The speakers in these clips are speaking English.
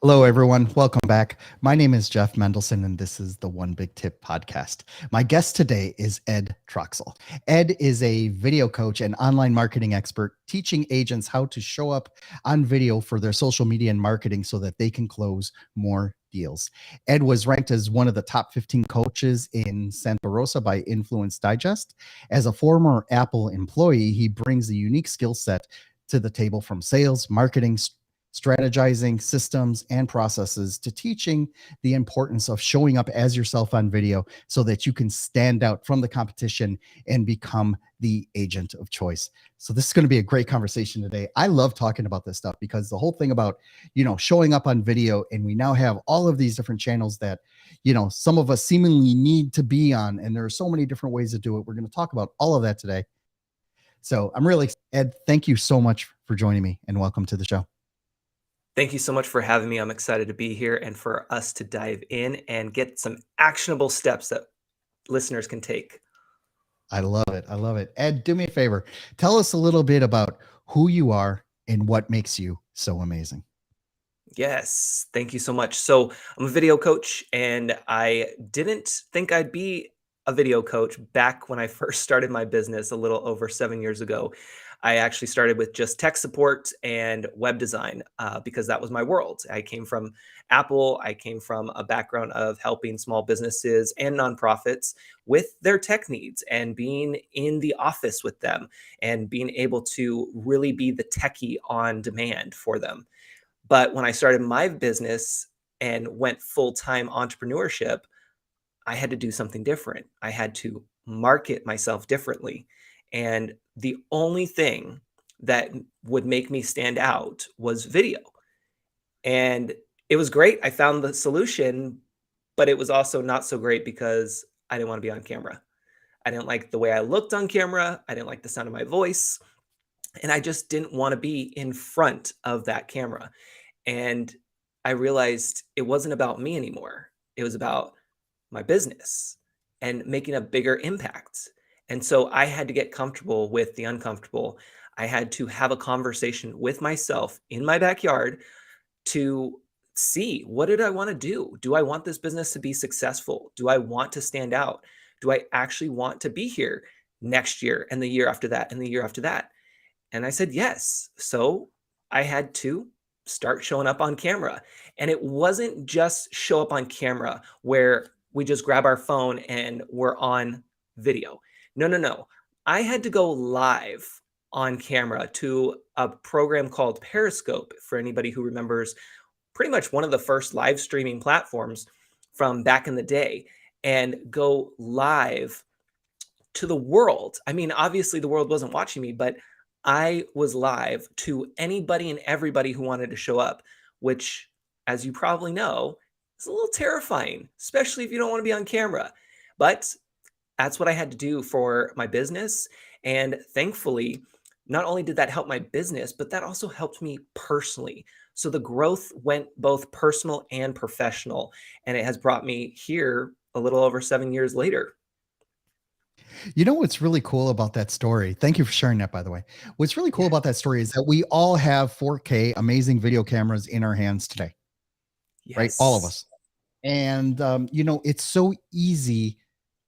Hello, everyone. Welcome back. My name is Jeff Mendelson, and this is the One Big Tip podcast. My guest today is Ed Troxel. Ed is a video coach and online marketing expert, teaching agents how to show up on video for their social media and marketing so that they can close more deals. Ed was ranked as one of the top 15 coaches in Santa Rosa by Influence Digest. As a former Apple employee, he brings a unique skill set to the table from sales, marketing, strategizing systems and processes to teaching the importance of showing up as yourself on video so that you can stand out from the competition and become the agent of choice. So this is going to be a great conversation today. I love talking about this stuff because the whole thing about, showing up on video, and we now have all of these different channels that, some of us seemingly need to be on, and there are so many different ways to do it. We're going to talk about all of that today. So I'm really excited. Ed, thank you so much for joining me and welcome to the show. Thank you so much for having me. I'm excited to be here and for us to dive in and get some actionable steps that listeners can take. I love it. I love it. Ed, do me a favor. Tell us a little bit about who you are and what makes you so amazing. Yes, thank you so much. So, I'm a video coach, and I didn't think I'd be a video coach back when I first started my business a little over 7 years ago. I actually started with just tech support and web design because that was my world. I came from Apple. I came from a background of helping small businesses and nonprofits with their tech needs and being in the office with them and being able to really be the techie on demand for them. But when I started my business and went full-time entrepreneurship, I had to do something different. I had to market myself differently. And the only thing that would make me stand out was video. And it was great. I found the solution, but it was also not so great because I didn't want to be on camera. I didn't like the way I looked on camera. I didn't like the sound of my voice. And I just didn't want to be in front of that camera. And I realized it wasn't about me anymore. It was about my business and making a bigger impact. And so I had to get comfortable with the uncomfortable. I had to have a conversation with myself in my backyard to see, what did I want to do? Do I want this business to be successful? Do I want to stand out? Do I actually want to be here next year and the year after that and the year after that? And I said yes. So I had to start showing up on camera. And it wasn't just show up on camera where we just grab our phone and we're on video. No, no, no. I had to go live on camera to a program called Periscope, for anybody who remembers, pretty much one of the first live streaming platforms from back in the day, and go live to the world. I mean, obviously the world wasn't watching me, but I was live to anybody and everybody who wanted to show up, which, as you probably know, is a little terrifying, especially if you don't want to be on camera. But that's what I had to do for my business. And thankfully, not only did that help my business, but that also helped me personally. So the growth went both personal and professional. And it has brought me here a little over 7 years later. You know what's really cool about that story? Thank you for sharing that, by the way. What's really cool Yeah. about that story is that we all have 4K amazing video cameras in our hands today, right? All of Yes. us. And, it's so easy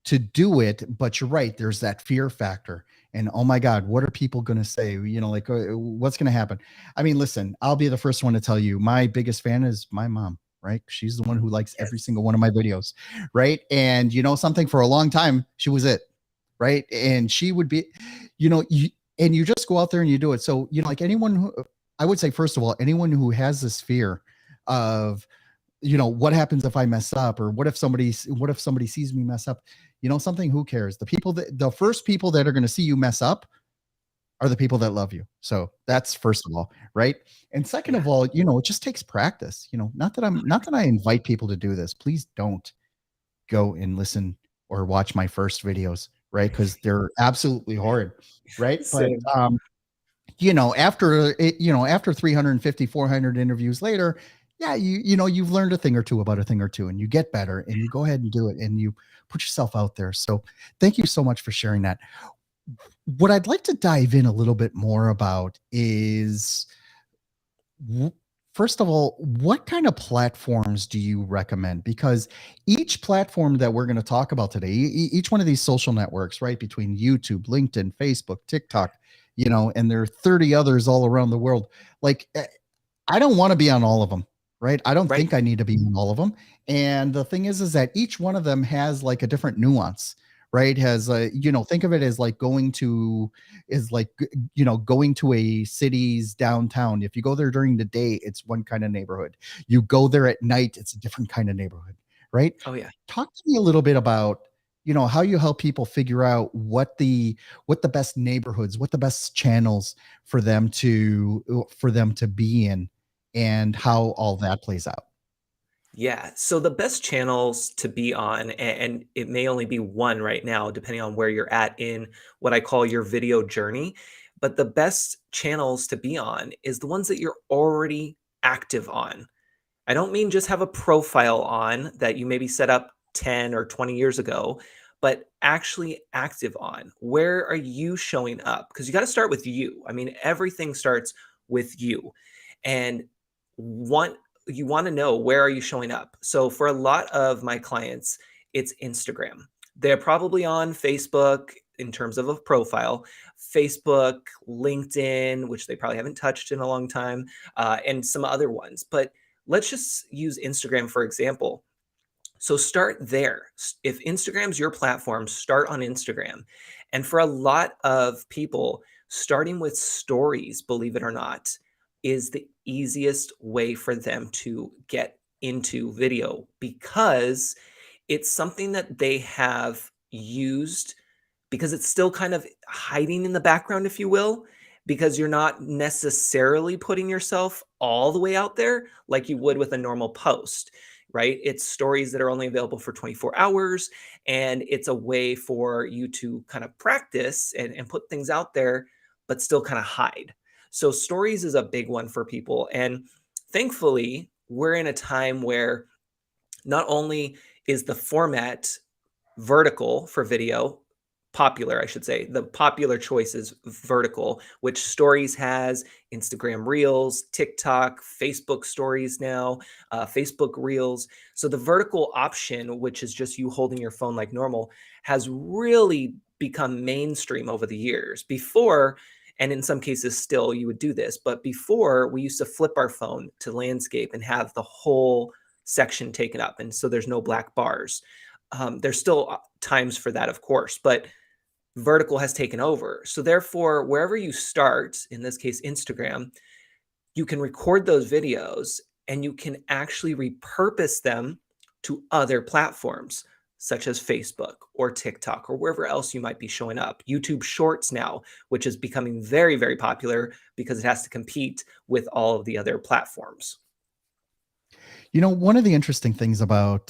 to do it, but you're right. There's that fear factor. And oh my God, what are people going to say? What's going to happen? I mean, listen, I'll be the first one to tell you my biggest fan is my mom, right? She's the one who likes every Yes. single one of my videos, right? And you know something, for a long time, she was it, right? And she would be, and you just go out there and you do it. So, like anyone who, I would say, first of all, anyone who has this fear of, what happens if I mess up, or what if somebody sees me mess up, something, who cares? The first people that are going to see you mess up are the people that love you. So that's first of all, right? And second Yeah. of all, it just takes practice. Not that I invite people to do this. Please don't go and listen or watch my first videos, right? Because they're absolutely horrid, right? But Same. after 350, 400 interviews later, yeah, you've learned a thing or two about a thing or two, and you get better, and you go ahead and do it, and you put yourself out there. So thank you so much for sharing that. What I'd like to dive in a little bit more about is, first of all, what kind of platforms do you recommend? Because each platform that we're going to talk about today, each one of these social networks, right, between YouTube, LinkedIn, Facebook, TikTok, and there are 30 others all around the world. Like, I don't want to be on all of them, right? I don't Right? think I need to be on all of them. And the thing is that each one of them has like a different nuance, right? Has think of it as like going to a city's downtown. If you go there during the day, it's one kind of neighborhood. You go there at night, it's a different kind of neighborhood, right? Oh yeah. Talk to me a little bit about how you help people figure out what the best neighborhoods, what the best channels for them to be in, and how all that plays out. Yeah. So the best channels to be on, and it may only be one right now, depending on where you're at in what I call your video journey. But the best channels to be on is the ones that you're already active on. I don't mean just have a profile on that you maybe set up 10 or 20 years ago, but actually active on. Where are you showing up? Because you got to start with you. I mean, everything starts with you. And want you want to know, where are you showing up? So for a lot of my clients, it's Instagram. They're probably on Facebook in terms of a profile, Facebook, LinkedIn, which they probably haven't touched in a long time, and some other ones. But let's just use Instagram for example. So start there. If Instagram's your platform, start on Instagram. And for a lot of people, starting with stories, believe it or not, is the easiest way for them to get into video because it's something that they have used, because it's still kind of hiding in the background, if you will, because you're not necessarily putting yourself all the way out there like you would with a normal post, right? It's stories that are only available for 24 hours, and it's a way for you to kind of practice and put things out there, but still kind of hide. So, stories is a big one for people. And thankfully, we're in a time where not only is the format vertical for video popular, I should say. The popular choice is vertical, which Stories has, Instagram Reels, TikTok, Facebook Stories now, Facebook Reels. So the vertical option, which is just you holding your phone like normal, has really become mainstream over the years. Before, and in some cases still, you would do this, but before we used to flip our phone to landscape and have the whole section taken up. And so there's no black bars. There's still times for that, of course, but vertical has taken over. So therefore, wherever you start, in this case, Instagram, you can record those videos and you can actually repurpose them to other platforms such as Facebook or TikTok or wherever else you might be showing up. YouTube Shorts now, which is becoming very, very popular because it has to compete with all of the other platforms. One of the interesting things about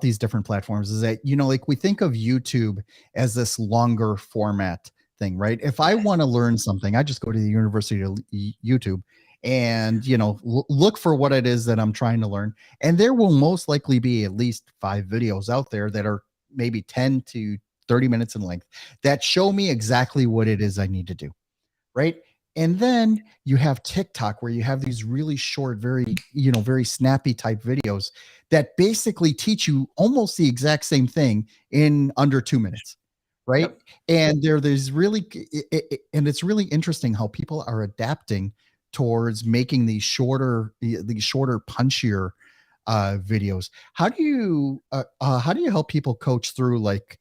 these different platforms is that, like we think of YouTube as this longer format thing, right? If I Yes. want to learn something, I just go to the University of YouTube and, look for what it is that I'm trying to learn. And there will most likely be at least 5 videos out there that are maybe 10 to 30 minutes in length that show me exactly what it is I need to do, right? And then you have TikTok where you have these really short, very snappy type videos that basically teach you almost the exact same thing in under 2 minutes, right? Yep. And there's really, and it's really interesting how people are adapting towards making these shorter, punchier videos. How do you help people coach through, like,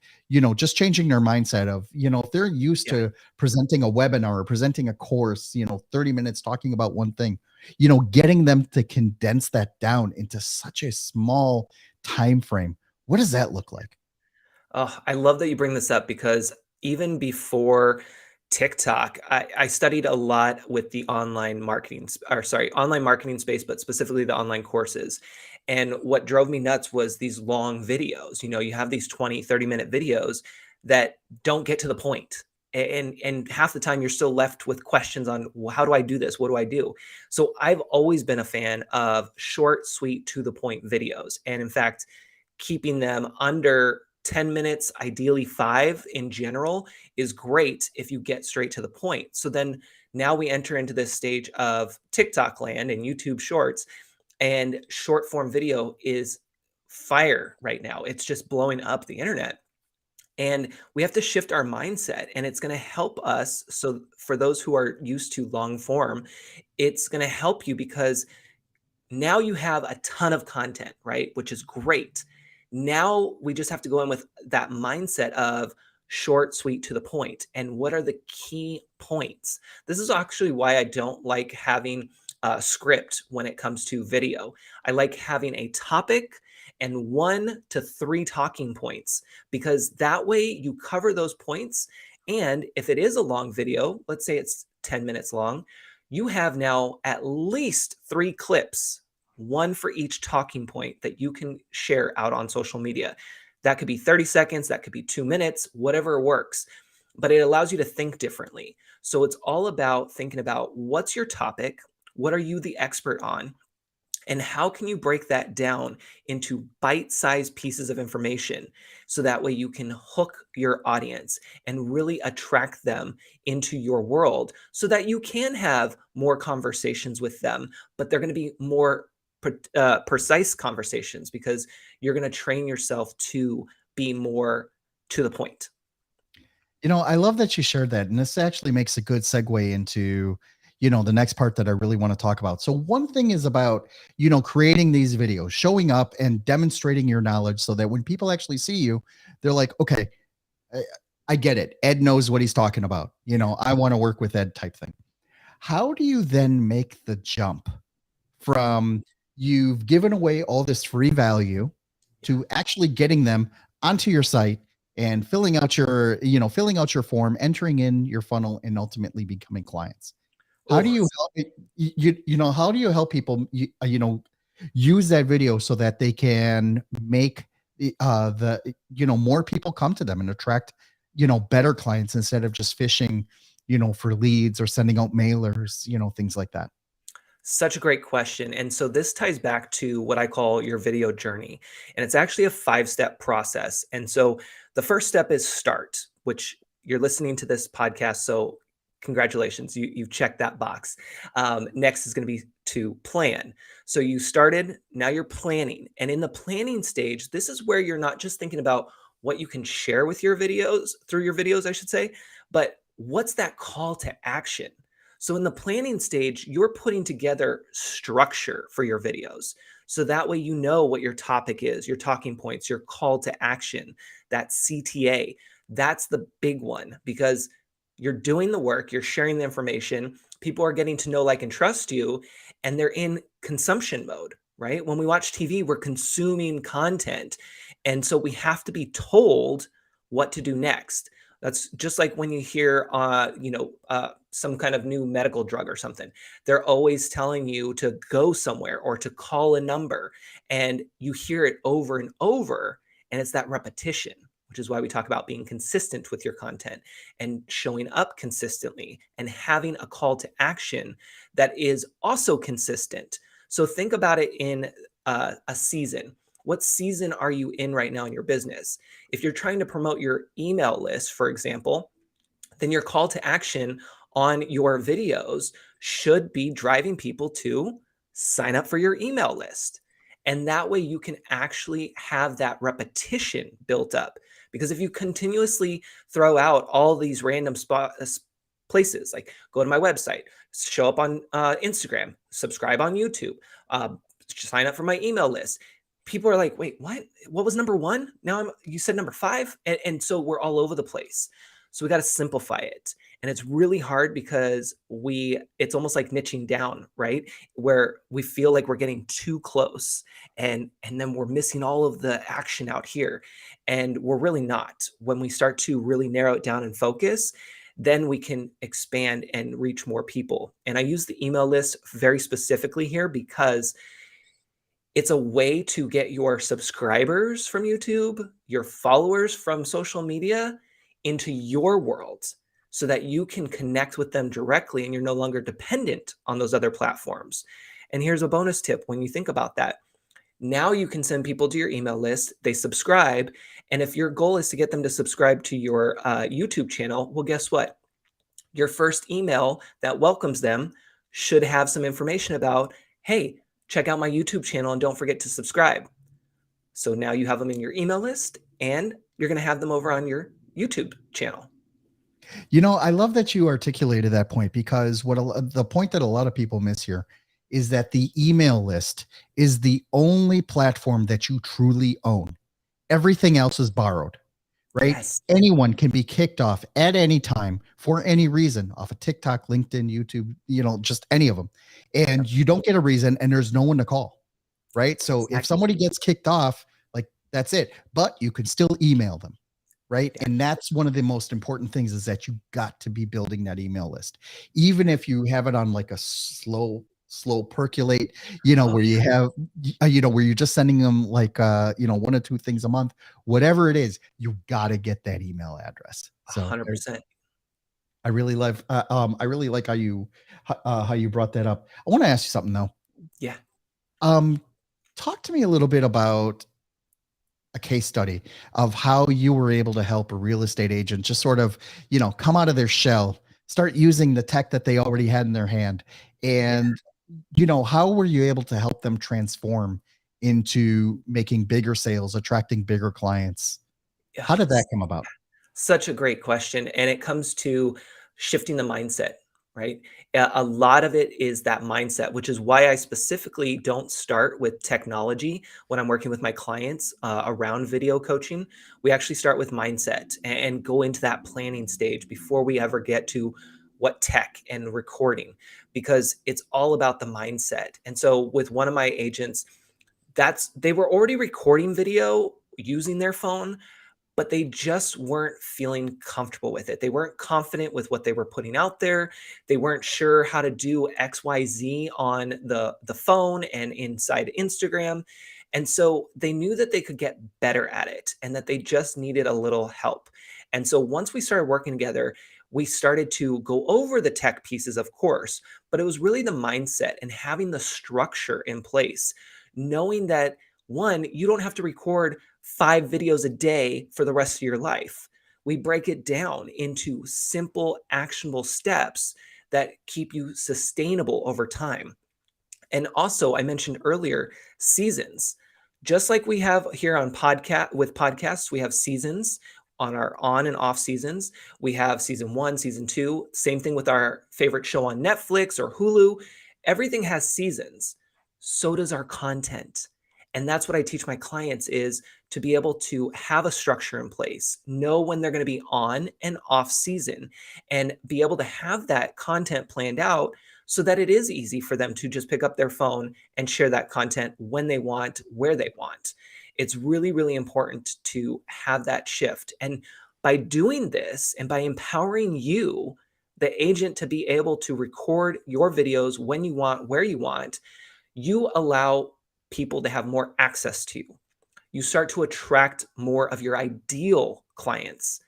just changing their mindset of, if they're used Yeah. to presenting a webinar or presenting a course, 30 minutes talking about one thing, getting them to condense that down into such a small time frame. What does that look like? Oh, I love that you bring this up because even before TikTok, I studied a lot with the online marketing, or sorry, online marketing space, but specifically the online courses. And what drove me nuts was these long videos. You have these 20, 30-minute videos that don't get to the point. And half the time you're still left with questions on, well, how do I do this? What do I do? So I've always been a fan of short, sweet, to the point videos. And in fact, keeping them under 10 minutes, ideally 5 in general, is great if you get straight to the point. So then Now we enter into this stage of TikTok land and YouTube Shorts, and short form video is fire right now. It's just blowing up the internet. And we have to shift our mindset, and it's going to help us. So, for those who are used to long form, it's going to help you because now you have a ton of content, right? Which is great. Now we just have to go in with that mindset of short, sweet, to the point. And what are the key points? This is actually why I don't like having a script when it comes to video. I like having a topic and 1 to 3 talking points, because that way you cover those points. And if it is a long video, let's say it's 10 minutes long, you have now at least 3 clips, one for each talking point that you can share out on social media. That could be 30 seconds, that could be 2 minutes, whatever works. But it allows you to think differently. So it's all about thinking about what's your topic, what are you the expert on, and how can you break that down into bite-sized pieces of information so that way you can hook your audience and really attract them into your world so that you can have more conversations with them, but they're going to be more precise conversations because you're going to train yourself to be more to the point. I love that you shared that. And this actually makes a good segue into, the next part that I really want to talk about. So, one thing is about, creating these videos, showing up and demonstrating your knowledge so that when people actually see you, they're like, okay, I, I get it. Ed knows what he's talking about. I want to work with Ed type thing. How do you then make the jump from you've given away all this free value to actually getting them onto your site and filling out your form, entering in your funnel, and ultimately becoming clients? How do Oh, you help how do you help people use that video so that they can make more people come to them and attract better clients instead of just fishing for leads or sending out mailers, things like that? such a great question. And so this ties back to what I call your video journey. And it's actually a 5 step process. And so the first step is start, which you're listening to this podcast. So congratulations, you've checked that box. Next is going to be to plan. So you started, now you're planning. And in the planning stage, this is where you're not just thinking about what you can share with your videos, through your videos, I should say, but what's that call to action? So in the planning stage, you're putting together structure for your videos. So that way you know what your topic is, your talking points, your call to action, that CTA. That's the big one because you're doing the work, you're sharing the information, people are getting to know, like, and trust you, and they're in consumption mode, right? When we watch TV, we're consuming content. And so we have to be told what to do next. That's just like when you hear, some kind of new medical drug or something. They're always telling you to go somewhere or to call a number, and you hear it over and over. And it's that repetition, which is why we talk about being consistent with your content and showing up consistently and having a call to action that is also consistent. So think about it in a season. What season are you in right now in your business? If you're trying to promote your email list, for example, then your call to action on your videos should be driving people to sign up for your email list. And that way you can actually have that repetition built up. Because if you continuously throw out all these random places, like go to my website, show up on Instagram, subscribe on YouTube, uh, sign up for my email list, people are like, wait, what was number one? Now you said number five. And so we're all over the place. So we got to simplify it. And it's really hard because it's almost like niching down, right? Where we feel like we're getting too close and then we're missing all of the action out here. And we're really not. When we start to really narrow it down and focus, then we can expand and reach more people. And I use the email list very specifically here because it's a way to get your subscribers from YouTube, your followers from social media into your world so that you can connect with them directly and you're no longer dependent on those other platforms. And here's a bonus tip when you think about that. Now you can send people to your email list, they subscribe. And if your goal is to get them to subscribe to your YouTube channel, well, guess what? Your first email that welcomes them should have some information about, hey, check out my YouTube channel and don't forget to subscribe. So now you have them in your email list and you're going to have them over on your YouTube channel. I love that you articulated that point, because the point that a lot of people miss here is that the email list is the only platform that you truly own. Everything else is borrowed, right? Yes, Anyone can be kicked off at any time for any reason off of TikTok, LinkedIn, YouTube, just any of them. yep, And you don't get a reason and there's no one to call, right? So if exactly. somebody gets kicked off, like, that's it. But you can still email them, right? Yeah, And that's one of the most important things, is that you got to be building that email list. Even if you have it on like a slow percolate, oh, where you have where you're just sending them like one or two things a month, whatever it is, you got to get that email address. So 100%. I really like how you brought that up. I want to ask you something though. Yeah, um Talk to me a little bit about a case study of how you were able to help a real estate agent just sort of, come out of their shell, start using the tech that they already had in their hand. yeah. And, how were you able to help them transform into making bigger sales, attracting bigger clients? Yeah. How did that come about? Such a great question, and it comes to shifting the mindset, right? A lot of it is that mindset, which is why I specifically don't start with technology when I'm working with my clients around video coaching. We actually start with mindset and go into that planning stage before we ever get to what tech and recording, because it's all about the mindset. And so with one of my agents, they were already recording video using their phone, but they just weren't feeling comfortable with it. They weren't confident with what they were putting out there. They weren't sure how to do XYZ on the phone and inside Instagram. And so they knew that they could get better at it and that they just needed a little help. And so once we started working together, we started to go over the tech pieces, of course, but it was really the mindset and having the structure in place, knowing that one, you don't have to record 5 videos a day for the rest of your life. We break it down into simple, actionable steps that keep you sustainable over time. And also, I mentioned earlier, seasons. Just like we have here on podcasts, we have seasons on our on and off seasons. We have season 1, season 2, same thing with our favorite show on Netflix or Hulu. Everything has seasons. So does our content. And that's what I teach my clients, is to be able to have a structure in place, know when they're going to be on and off season, and be able to have that content planned out so that it is easy for them to just pick up their phone and share that content when they want, where they want. It's really, really important to have that shift. And by doing this and by empowering you, the agent, to be able to record your videos when you want, where you want, you allow people to have more access to you. You start to attract more of your ideal clients,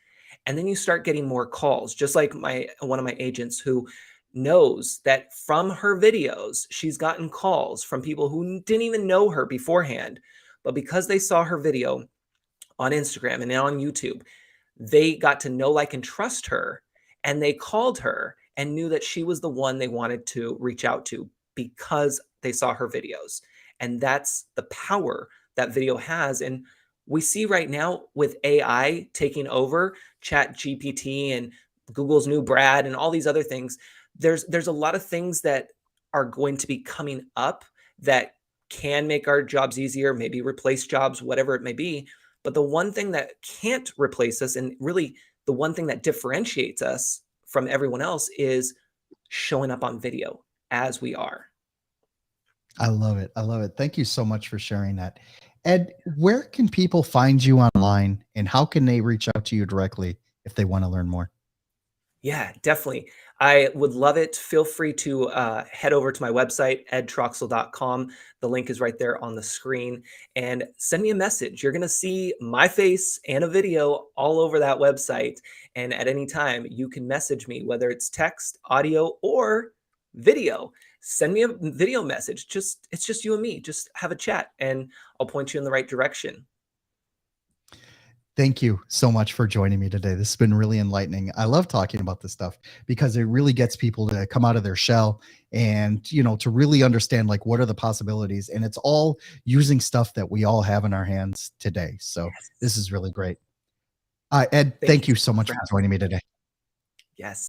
and then you start getting more calls, just like my one of my agents who knows that from her videos she's gotten calls from people who didn't even know her beforehand, but because they saw her video on Instagram and now on YouTube, they got to know, like, and trust her, and they called her and knew that she was the one they wanted to reach out to because they saw her videos. And that's the power that video has. And we see right now with AI taking over Chat GPT and Google's new Brad and all these other things, there's a lot of things that are going to be coming up that can make our jobs easier, maybe replace jobs, whatever it may be. But the one thing that can't replace us, and really the one thing that differentiates us from everyone else, is showing up on video as we are. I love it. I love it. Thank you so much for sharing that. Ed, where can people find you online, and how can they reach out to you directly if they want to learn more? Yeah, definitely. I would love it. Feel free to head over to my website, edtroxel.com. The link is right there on the screen. And send me a message. You're going to see my face and a video all over that website. And at any time, you can message me, whether it's text, audio, or video. Send me a video message. It's just you and me. Just have a chat, and I'll point you in the right direction. Thank you so much for joining me today. This has been really enlightening. I love talking about this stuff because it really gets people to come out of their shell and, to really understand like what are the possibilities. And it's all using stuff that we all have in our hands today. So Yes. this is really great. Ed, Thank thank you you so so much much for for having me. joining me today. Yes.